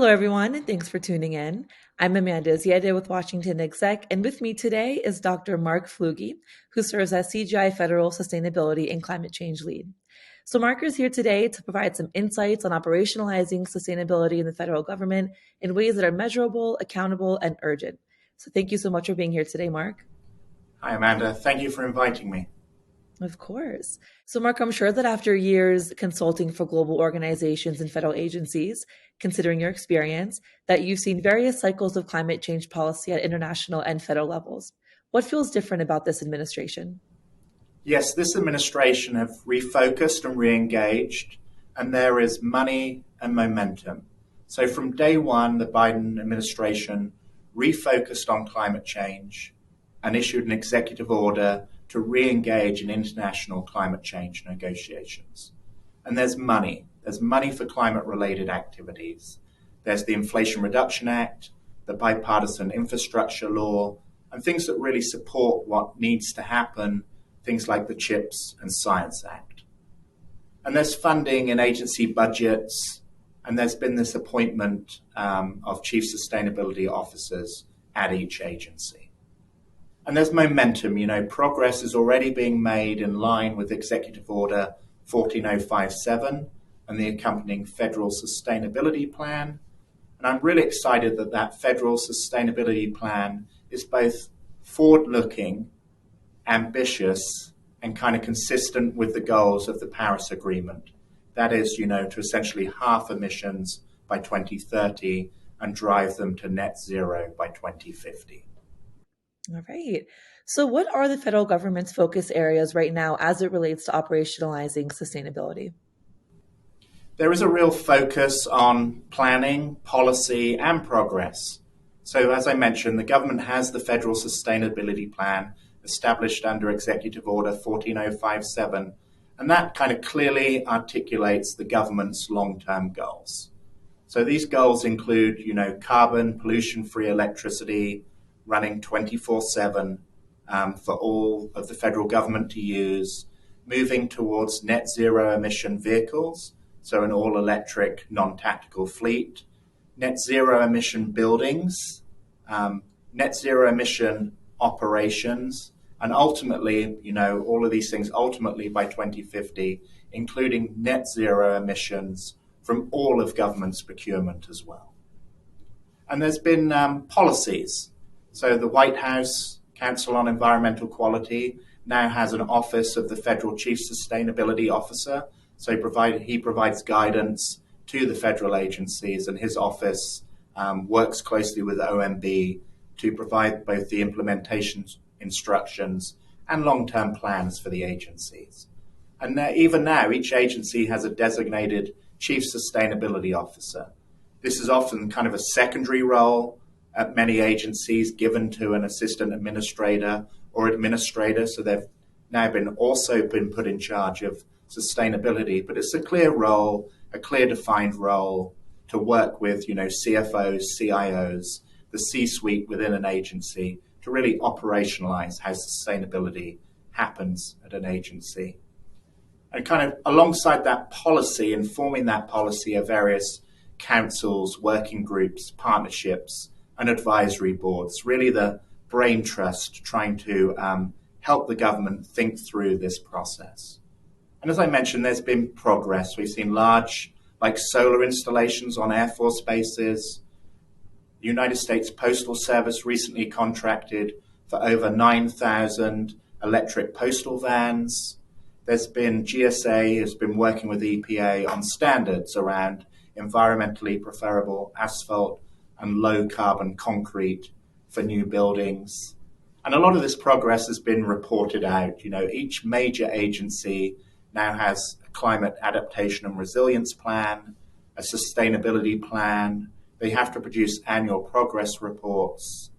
Hello, everyone, and thanks for tuning in. I'm Amanda Ziadeh with WashingtonExec, and with me today is Dr. Mark Flugge, who serves as CGI Federal Sustainability and Climate Change Lead. So Mark is here today to provide some insights on operationalizing sustainability in the federal government in ways that are measurable, accountable, and urgent. So thank you so much for being here today, Mark. Hi, Amanda. Thank you for inviting me. Of course. So, Mark, I'm sure that after years consulting for global organizations and federal agencies, considering your experience, that you've seen various cycles of climate change policy at international and federal levels. What feels different about this administration? Yes, this administration have refocused and re-engaged, and there is money and momentum. So from day one, the Biden administration refocused on climate change and issued an executive order to re-engage in international climate change negotiations. And there's money. There's money for climate-related activities. There's the Inflation Reduction Act, the bipartisan infrastructure law, and things that really support what needs to happen, things like the CHIPS and Science Act. And there's funding in agency budgets, and there's been this appointment of chief sustainability officers at each agency. And there's momentum, progress is already being made in line with Executive Order 14057 and the accompanying Federal Sustainability Plan. And I'm really excited that that Federal Sustainability Plan is both forward-looking, ambitious, and kind of consistent with the goals of the Paris Agreement. That is, to essentially halve emissions by 2030 and drive them to net zero by 2050. All right. So what are the federal government's focus areas right now as it relates to operationalizing sustainability? There is a real focus on planning, policy, and progress. So as I mentioned, the government has the Federal Sustainability Plan established under Executive Order 14057, and that kind of clearly articulates the government's long-term goals. So these goals include, carbon, pollution-free electricity, running 24/7 for all of the federal government to use, moving towards net zero emission vehicles, so an all-electric, non-tactical fleet, net zero emission buildings, net zero emission operations, and ultimately, all of these things ultimately by 2050, including net zero emissions from all of government's procurement as well. And there's been policies. So the White House Council on Environmental Quality now has an office of the Federal Chief Sustainability Officer. So he provides guidance to the federal agencies, and his office works closely with OMB to provide both the implementation instructions and long-term plans for the agencies. And even now, each agency has a designated Chief Sustainability Officer. This is often kind of a secondary role at many agencies given to an assistant administrator or administrator, so they've now also been put in charge of sustainability, but it's a clear role, a clear defined role to work with, CFOs, CIOs, the C-suite within an agency to really operationalize how sustainability happens at an agency. And kind of alongside that policy, informing that policy are various councils, working groups, partnerships, and advisory boards, really the brain trust trying to help the government think through this process. And as I mentioned, there's been progress. We've seen large, like solar installations on Air Force bases. The United States Postal Service recently contracted for over 9,000 electric postal vans. There's been GSA has been working with EPA on standards around environmentally preferable asphalt and low carbon concrete for new buildings. And a lot of this progress has been reported out. Each major agency now has a climate adaptation and resilience plan, a sustainability plan. They have to produce annual progress reports.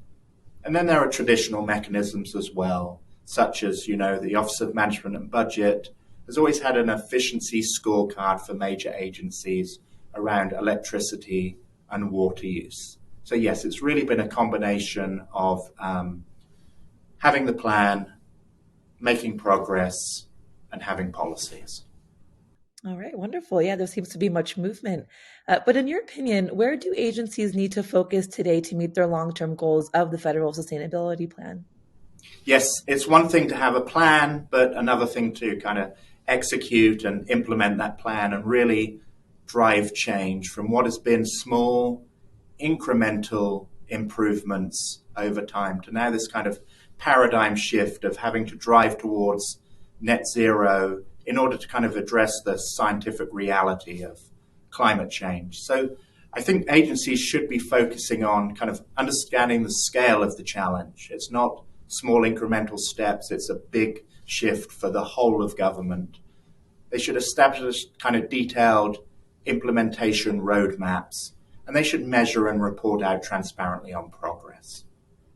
And then there are traditional mechanisms as well, such as, the Office of Management and Budget has always had an efficiency scorecard for major agencies around electricity and water use. So yes, it's really been a combination of having the plan, making progress, and having policies. All right, wonderful. Yeah, there seems to be much movement. But in your opinion, where do agencies need to focus today to meet their long-term goals of the federal sustainability plan? Yes, it's one thing to have a plan, but another thing to kind of execute and implement that plan and really drive change from what has been small, incremental improvements over time to now this kind of paradigm shift of having to drive towards net zero in order to kind of address the scientific reality of climate change. So I think agencies should be focusing on kind of understanding the scale of the challenge. It's not small incremental steps, it's a big shift for the whole of government. They should establish kind of detailed implementation roadmaps, and they should measure and report out transparently on progress.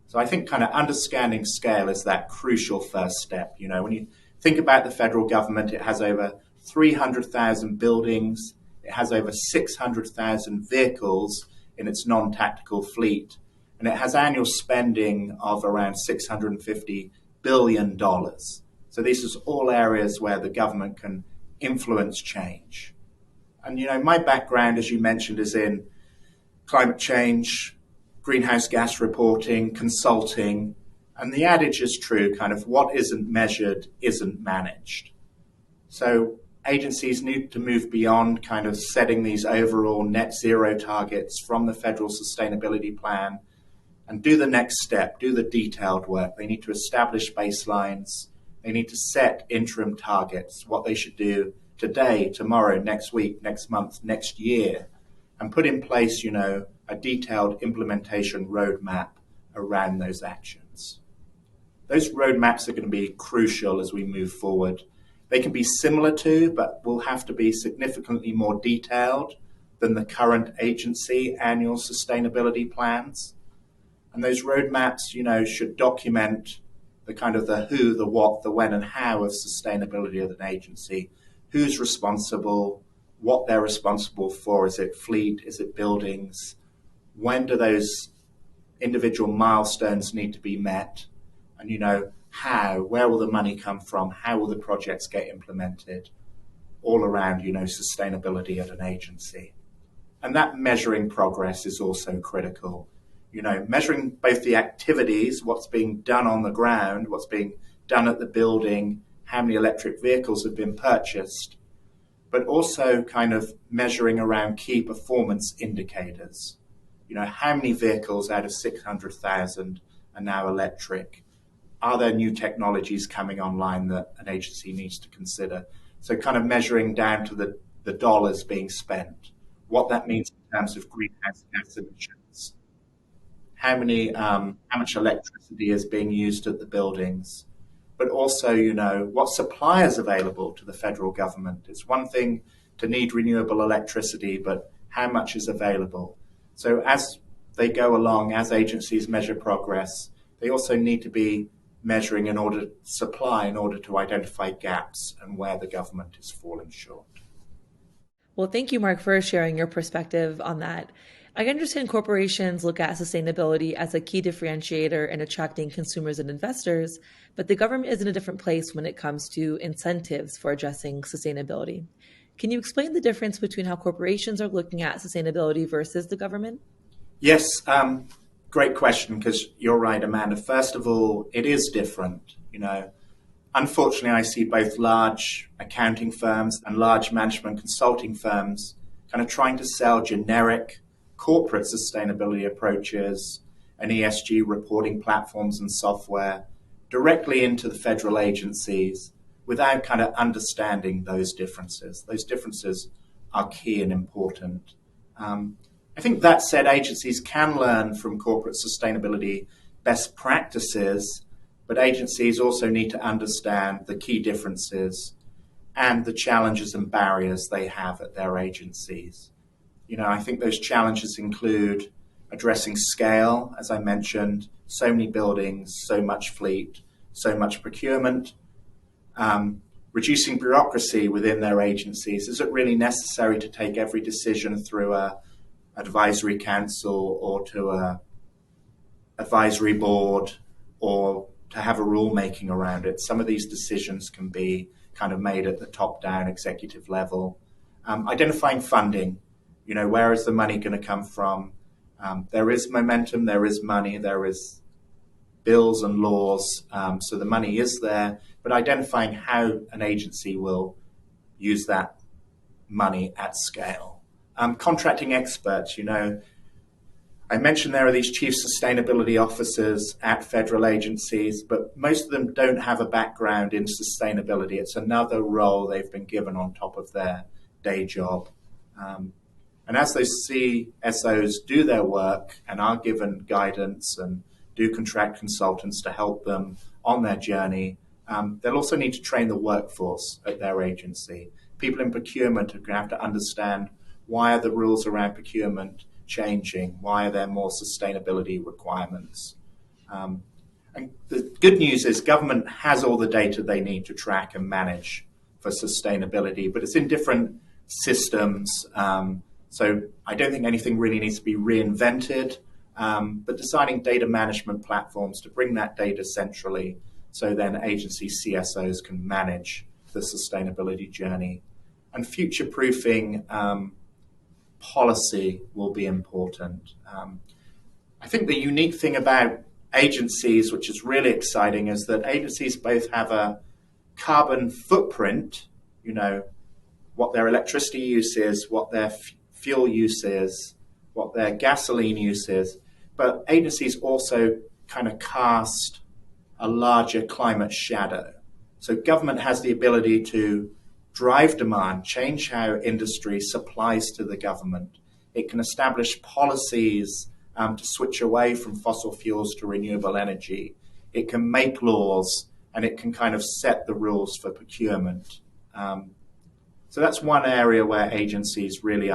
So I think kind of understanding scale is that crucial first step. You know, when you think about the federal government, it has over 300,000 buildings, it has over 600,000 vehicles in its non-tactical fleet, and it has annual spending of around $650 billion. So this is all areas where the government can influence change. And, you know, my background, as you mentioned, is in climate change, greenhouse gas reporting, consulting, and the adage is true, kind of what isn't measured isn't managed. So agencies need to move beyond kind of setting these overall net zero targets from the federal sustainability plan and do the next step, do the detailed work. They need to establish baselines. They need to set interim targets, what they should do today, tomorrow, next week, next month, next year, and put in place, you know, a detailed implementation roadmap around those actions. Those roadmaps are going to be crucial as we move forward. They can be similar to, but will have to be significantly more detailed than the current agency annual sustainability plans. And those roadmaps, you know, should document the kind of the who, the what, the when, and how of sustainability of an agency. Who's responsible, what they're responsible for. Is it fleet? Is it buildings? When do those individual milestones need to be met? And, you know, how, where will the money come from? How will the projects get implemented? All around, you know, sustainability at an agency. And that measuring progress is also critical. You know, measuring both the activities, what's being done on the ground, what's being done at the building, how many electric vehicles have been purchased, but also kind of measuring around key performance indicators. You know, how many vehicles out of 600,000 are now electric? Are there new technologies coming online that an agency needs to consider? So kind of measuring down to the dollars being spent, what that means in terms of greenhouse gas emissions, how much electricity is being used at the buildings, but also, you know, what supply is available to the federal government. It's one thing to need renewable electricity, but how much is available? So as they go along, as agencies measure progress, they also need to be measuring in order to supply, in order to identify gaps and where the government is falling short. Well, thank you, Mark, for sharing your perspective on that. I understand corporations look at sustainability as a key differentiator in attracting consumers and investors, but the government is in a different place when it comes to incentives for addressing sustainability. Can you explain the difference between how corporations are looking at sustainability versus the government? Yes, great question, because you're right, Amanda. First of all, it is different. You know, unfortunately, I see both large accounting firms and large management consulting firms kind of trying to sell generic corporate sustainability approaches and ESG reporting platforms and software directly into the federal agencies without kind of understanding those differences. Those differences are key and important. I think that said, agencies can learn from corporate sustainability best practices, but agencies also need to understand the key differences and the challenges and barriers they have at their agencies. You know, I think those challenges include addressing scale, as I mentioned, so many buildings, so much fleet, so much procurement, reducing bureaucracy within their agencies. Is it really necessary to take every decision through a advisory council or to a advisory board or to have a rulemaking around it? Some of these decisions can be kind of made at the top-down executive level. Identifying funding, where is the money going to come from? There is momentum, there is money, there is bills and laws, so the money is there, but identifying how an agency will use that money at scale. Contracting experts, I mentioned there are these chief sustainability officers at federal agencies, but most of them don't have a background in sustainability. It's another role they've been given on top of their day job. And as those CSOs do their work and are given guidance and do contract consultants to help them on their journey, they'll also need to train the workforce at their agency. People in procurement are going to have to understand, why are the rules around procurement changing? Why are there more sustainability requirements? And the good news is government has all the data they need to track and manage for sustainability, but it's in different systems. So I don't think anything really needs to be reinvented, but designing data management platforms to bring that data centrally so then agency CSOs can manage the sustainability journey. And future-proofing policy will be important. I think the unique thing about agencies, which is really exciting, is that agencies both have a carbon footprint, what their electricity use is, what their fuel use is, what their gasoline use is, but agencies also kind of cast a larger climate shadow. So government has the ability to drive demand, change how industry supplies to the government. It can establish policies to switch away from fossil fuels to renewable energy. It can make laws, and it can kind of set the rules for procurement. So that's one area where agencies really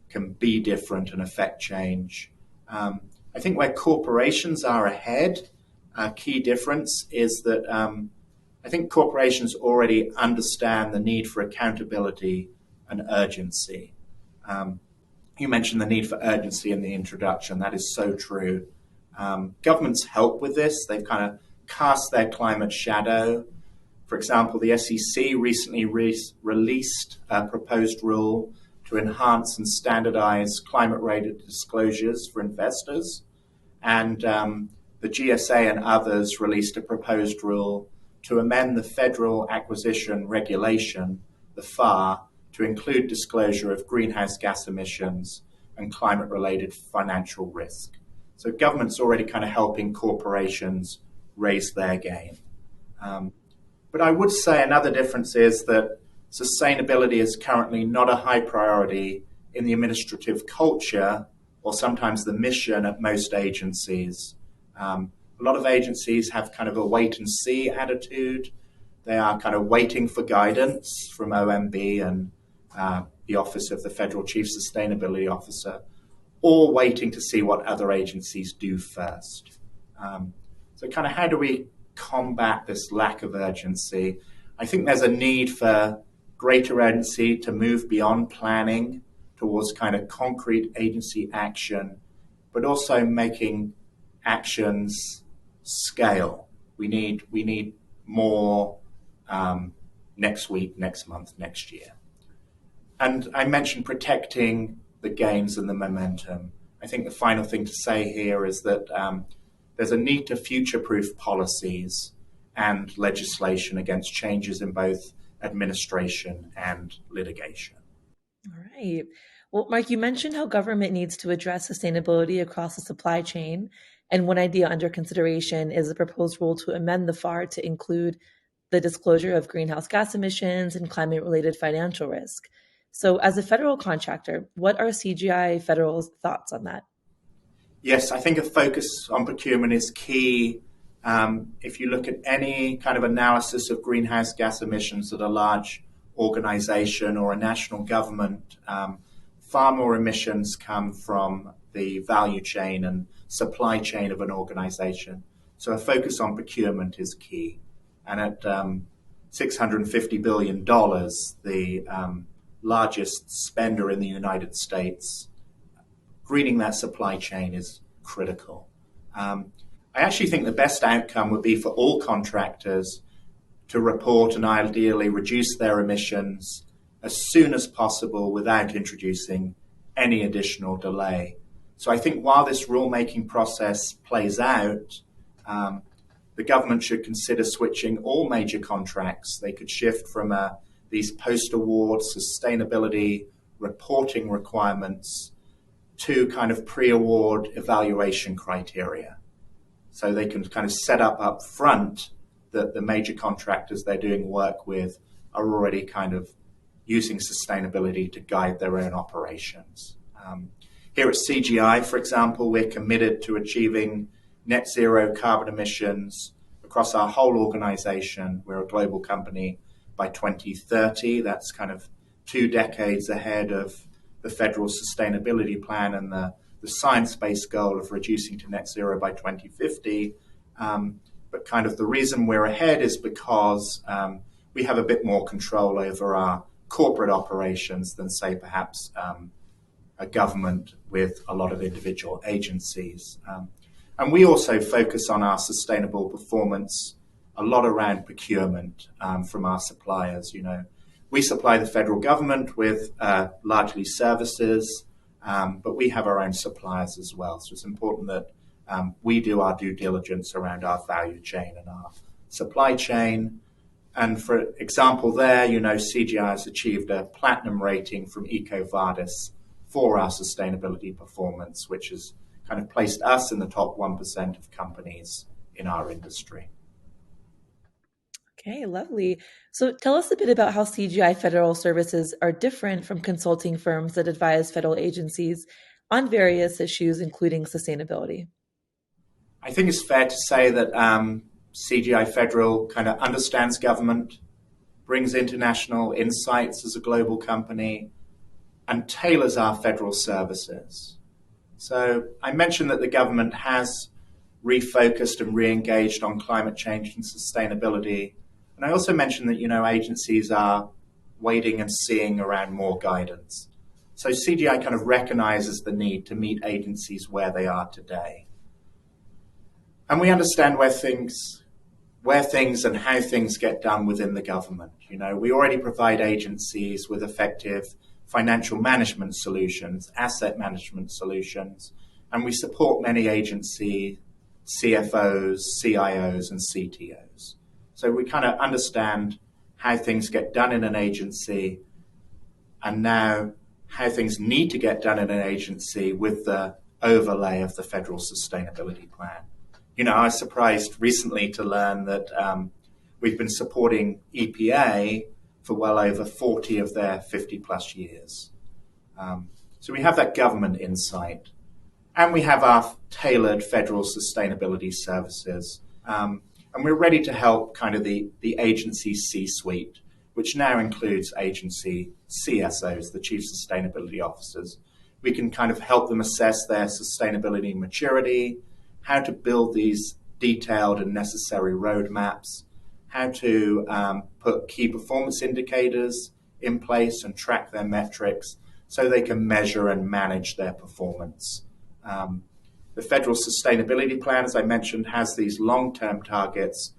can be different and affect change. I think where corporations are ahead, a key difference is that I think corporations already understand the need for accountability and urgency. You mentioned the need for urgency in the introduction. That is so true. Governments help with this. They've kind of cast their climate shadow. For example, the SEC recently released a proposed rule to enhance and standardize climate-related disclosures for investors. And the GSA and others released a proposed rule to amend the Federal Acquisition Regulation, the FAR, to include disclosure of greenhouse gas emissions and climate-related financial risk. So government's already kind of helping corporations raise their game. But I would say another difference is that sustainability is currently not a high priority in the administrative culture or sometimes the mission at most agencies. A lot of agencies have kind of a wait-and-see attitude. They are kind of waiting for guidance from OMB and the Office of the Federal Chief Sustainability Officer, or waiting to see what other agencies do first. So kind of how do we combat this lack of urgency? I think there's a need for greater urgency to move beyond planning towards kind of concrete agency action, but also making actions scale. We need more next week, next month, next year. And I mentioned protecting the gains and the momentum. I think the final thing to say here is that there's a need to future-proof policies and legislation against changes in both administration and litigation. All right. Well, Mark, you mentioned how government needs to address sustainability across the supply chain. And one idea under consideration is a proposed rule to amend the FAR to include the disclosure of greenhouse gas emissions and climate-related financial risk. So as a federal contractor, what are CGI Federal's thoughts on that? Yes, I think a focus on procurement is key. If you look at any kind of analysis of greenhouse gas emissions at a large organization or a national government, far more emissions come from the value chain and supply chain of an organization. So a focus on procurement is key. And at $650 billion, the largest spender in the United States, greening that supply chain is critical. I actually think the best outcome would be for all contractors to report and ideally reduce their emissions as soon as possible without introducing any additional delay. So I think while this rulemaking process plays out, the government should consider switching all major contracts. They could shift from these post-award sustainability reporting requirements to kind of pre-award evaluation criteria. So they can kind of set up front that the major contractors they're doing work with are already kind of using sustainability to guide their own operations. Here at CGI, for example, we're committed to achieving net zero carbon emissions across our whole organization. We're a global company by 2030. That's kind of 2 decades ahead of the federal sustainability plan and the science-based goal of reducing to net zero by 2050. But kind of the reason we're ahead is because we have a bit more control over our corporate operations than, say, perhaps a government with a lot of individual agencies. And we also focus on our sustainable performance a lot around procurement from our suppliers. You know, we supply the federal government with largely services, but we have our own suppliers as well. So it's important that we do our due diligence around our value chain and our supply chain. And for example there, you know, CGI has achieved a platinum rating from EcoVadis for our sustainability performance, which has kind of placed us in the top 1% of companies in our industry. Okay, lovely. So tell us a bit about how CGI Federal services are different from consulting firms that advise federal agencies on various issues, including sustainability. I think it's fair to say that CGI Federal kind of understands government, brings international insights as a global company, and tailors our federal services. So I mentioned that the government has refocused and re-engaged on climate change and sustainability. And I also mentioned that, you know, agencies are waiting and seeing around more guidance. So CGI kind of recognizes the need to meet agencies where they are today. And we understand where things and how things get done within the government. You know, we already provide agencies with effective financial management solutions, asset management solutions, and we support many agency CFOs, CIOs, and CTOs. So we kind of understand how things get done in an agency and now how things need to get done in an agency with the overlay of the federal sustainability plan. You know, I was surprised recently to learn that we've been supporting EPA for well over 40 of their 50 plus years. So we have that government insight, and we have our tailored federal sustainability services. And we're ready to help kind of the agency C-suite, which now includes agency CSOs, the Chief Sustainability Officers. We can kind of help them assess their sustainability maturity, how to build these detailed and necessary roadmaps, how to put key performance indicators in place and track their metrics so they can measure and manage their performance. The federal sustainability plan, as I mentioned, has these long-term targets,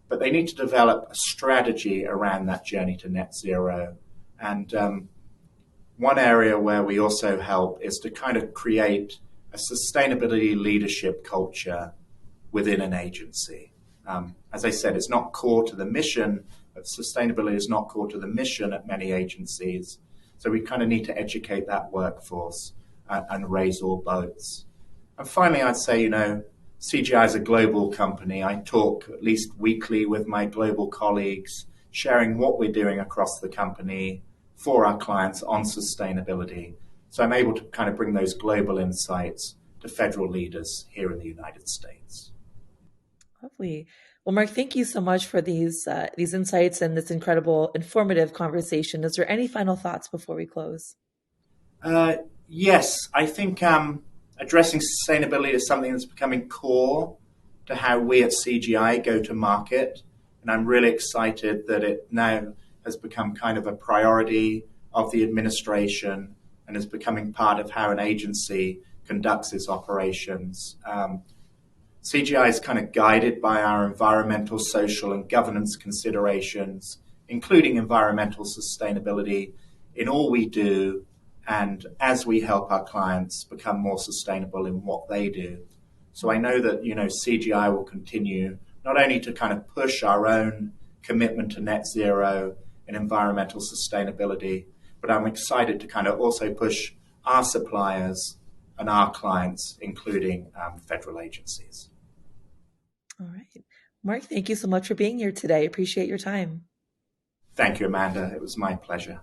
but they need to develop a strategy around that journey to net zero. And one area where we also help is to kind of create a sustainability leadership culture within an agency. As I said, it's not core to the mission. Sustainability is not core to the mission at many agencies. So we kind of need to educate that workforce and raise all boats. And finally, I'd say, you know, CGI is a global company. I talk at least weekly with my global colleagues, sharing what we're doing across the company for our clients on sustainability. So I'm able to kind of bring those global insights to federal leaders here in the United States. Lovely. Well, Mark, thank you so much for these insights and this incredible, informative conversation. Is there any final thoughts before we close? Yes, I think addressing sustainability is something that's becoming core to how we at CGI go to market. And I'm really excited that it now has become kind of a priority of the administration and is becoming part of how an agency conducts its operations. CGI is kind of guided by our environmental, social, and governance considerations, including environmental sustainability in all we do and as we help our clients become more sustainable in what they do. So I know that, CGI will continue not only to kind of push our own commitment to net zero and environmental sustainability, but I'm excited to kind of also push our suppliers and our clients, including federal agencies. All right. Mark, thank you so much for being here today. Appreciate your time. Thank you, Amanda. It was my pleasure.